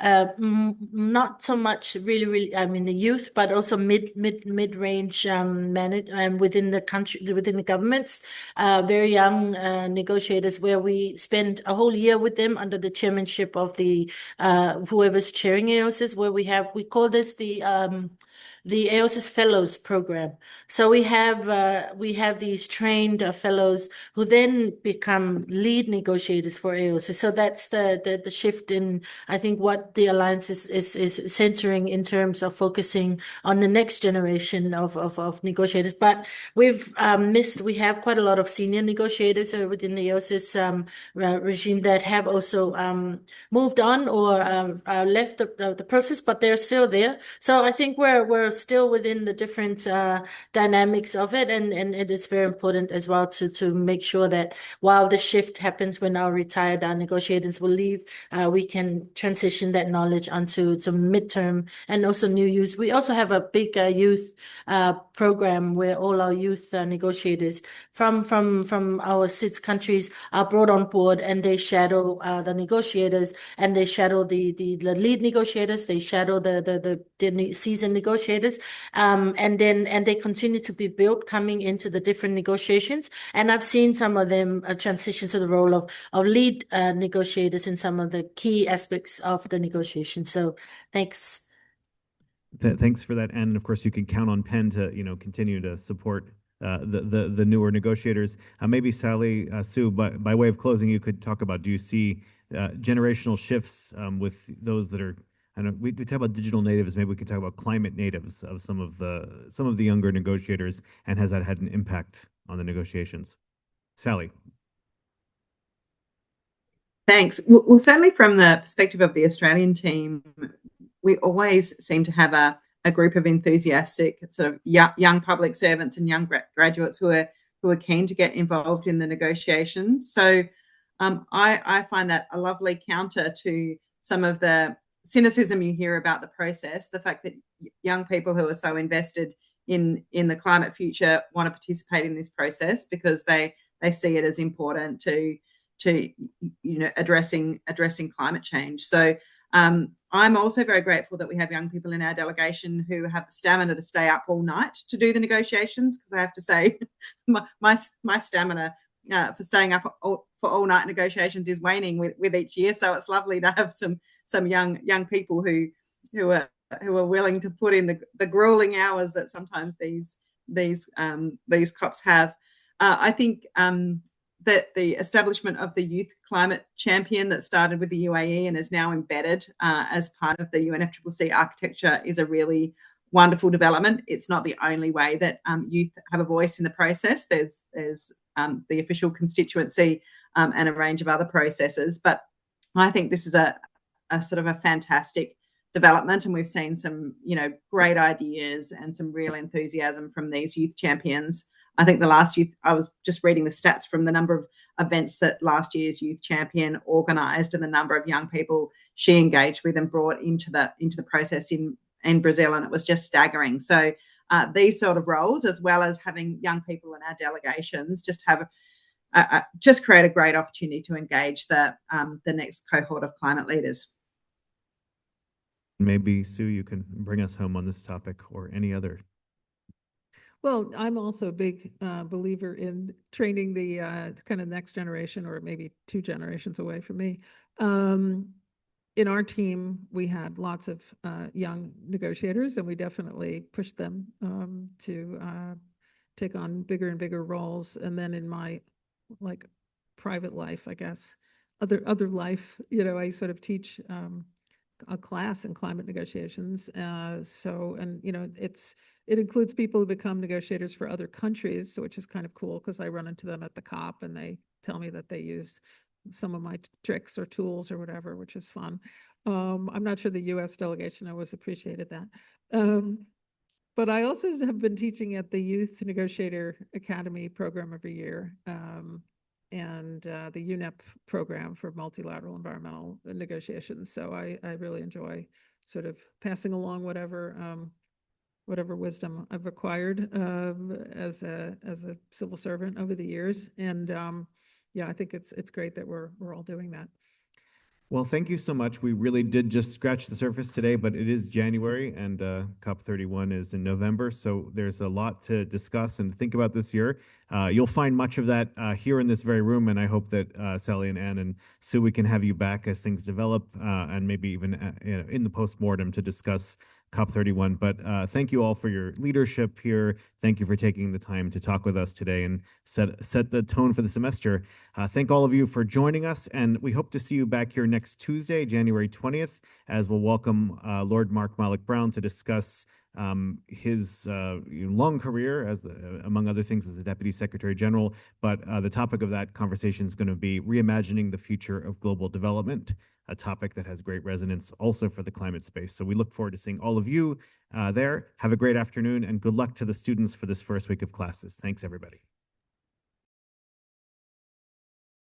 Not so much really, I mean, the youth, but also mid-range within the country, within the governments, very young negotiators, where we spend a whole year with them under the chairmanship of the whoever's chairing AOSIS, where we call this the AOSIS Fellows Program. So we have these trained fellows who then become lead negotiators for AOSIS. So that's the shift in, I think, what the Alliance is centering in terms of focusing on the next generation of negotiators. But we have quite a lot of senior negotiators within the AOSIS regime that have also moved on or left the process, but they're still there. So I think we're still within the different dynamics of it, and it is very important as well to make sure that while the shift happens when our negotiators will leave, we can transition that knowledge onto midterm and also new youth. We also have a big youth program where all our youth negotiators from our 6 countries are brought on board, and they shadow the negotiators, and they shadow the lead negotiators, they shadow the seasoned negotiators, and they continue to be built coming into the different negotiations. And I've seen some of them transition to the role of lead negotiators in some of the key aspects of the negotiation. So thanks. Thanks for that. And of course, you can count on Penn to continue to support the newer negotiators. Maybe Sally, Sue, by way of closing, you could talk about, do you see generational shifts with those that are, I know we talk about digital natives, maybe we could talk about climate natives of some of the younger negotiators, and has that had an impact on the negotiations? Sally. Thanks. Well, certainly from the perspective of the Australian team, we always seem to have a group of enthusiastic sort of young public servants and young graduates who are keen to get involved in the negotiations. So I find that a lovely counter to some of the cynicism you hear about the process, the fact that young people who are so invested in the climate future want to participate in this process because they see it as important to addressing climate change. So I'm also very grateful that we have young people in our delegation who have the stamina to stay up all night to do the negotiations, because I have to say my stamina for staying up for all night negotiations is waning with each year. So it's lovely to have some young people who are willing to put in the grueling hours that sometimes these COPs have. I think that the establishment of the Youth Climate Champion that started with the UAE and is now embedded as part of the UNFCCC architecture is a really wonderful development. It's not the only way that youth have a voice in the process. There's the official constituency and a range of other processes. But I think this is a sort of a fantastic development, and we've seen some great ideas and some real enthusiasm from these youth champions. I think I was just reading the stats from the number of events that last year's youth champion organised and the number of young people she engaged with and brought into the process in Brazil, and it was just staggering. So these sort of roles, as well as having young people in our delegations, just create a great opportunity to engage the next cohort of climate leaders. Maybe, Sue, you can bring us home on this topic or any other. Well, I'm also a big believer in training the kind of next generation, or maybe 2 generations away from me. In our team, we had lots of young negotiators, and we definitely pushed them to take on bigger and bigger roles. And then in my private life, I guess, other life, I sort of teach a class in climate negotiations. It includes people who become negotiators for other countries, which is kind of cool because I run into them at the COP and they tell me that they used some of my tricks or tools or whatever, which is fun. I'm not sure the US delegation always appreciated that. But I also have been teaching at the Youth Negotiator Academy program every year. the UNEP program for multilateral environmental negotiations. So I really enjoy sort of passing along whatever wisdom I've acquired as a civil servant over the years. And yeah, I think it's great that we're all doing that. Well, thank you so much. We really did just scratch the surface today, but it is January and COP31 is in November. So there's a lot to discuss and think about this year. You'll find much of that here in this very room. And I hope that Sally and Anne and Sue, we can have you back as things develop and maybe even in the postmortem to discuss COP31. But thank you all for your leadership here. Thank you for taking the time to talk with us today and set the tone for the semester. Thank all of you for joining us, and we hope to see you back here next Tuesday, January 20th, as we'll welcome Lord Mark Malloch Brown to discuss his long career as, among other things, as the Deputy Secretary General. But the topic of that conversation is going to be reimagining the future of global development, a topic that has great resonance also for the climate space. So we look forward to seeing all of you there. Have a great afternoon, and good luck to the students for this first week of classes. Thanks, everybody.